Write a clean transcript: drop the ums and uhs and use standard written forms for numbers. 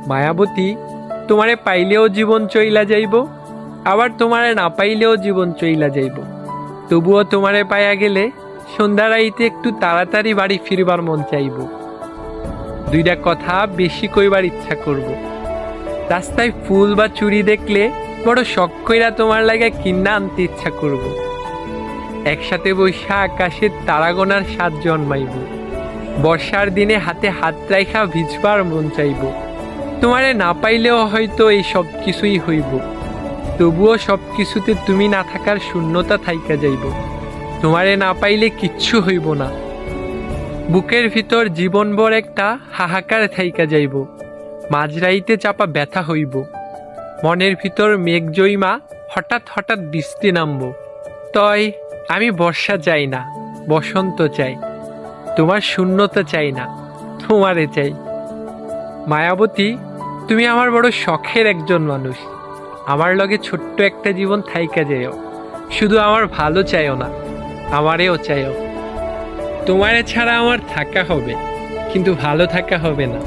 মায়াবতী, তোমারে পাইলেও জীবন চইলা যাইব, আবার তোমারে না পাইলেও জীবন চইলা যাইব। তবুও তোমারে পাইয়া গেলে সন্ধ্যা রাইতে একটু তাড়াতাড়ি বাড়ি ফিরবার মন চাইব। দুইটা কথা বেশি কইবার ইচ্ছা করব। রাস্তায় ফুল বা চুড়ি দেখলে বড় শখ কইরা তোমার লাগে কিন্না আনতে ইচ্ছা করব। একসাথে বৈশা আকাশের তারা গোনার স্বাদ জন্মাইব। বর্ষার দিনে হাতে হাত রাইখা ভিজবার মন চাইব। তোমারে না পাইলেও হয়তো এই সব কিছুই হইব, তবুও সব কিছুতে তুমি না থাকার শূন্যতা থাইকা যাইব। তোমারে না পাইলে কিচ্ছু হইব না, বুকের ভিতর জীবনভর একটা হাহাকার থাইকা যাইব। মাঝরাইতে চাপা ব্যথা হইব, মনের ভিতর মেঘ জইমা হঠাৎ হঠাৎ বৃষ্টি নামব। তয় আমি বর্ষা চাই না, বসন্ত চাই। তোমার শূন্যতা চাই না, তোমারে চাই। মায়াবতী, তুমি আমার বড় শখের একজন মানুষ। আমার লগে ছোট্ট একটা জীবন থাইকা যাইও। শুধু আমার ভালো চাইও না, আমারেও চাইও। তোমারে ছাড়া আমার থাকা হবে, কিন্তু ভালো থাকা হবে না।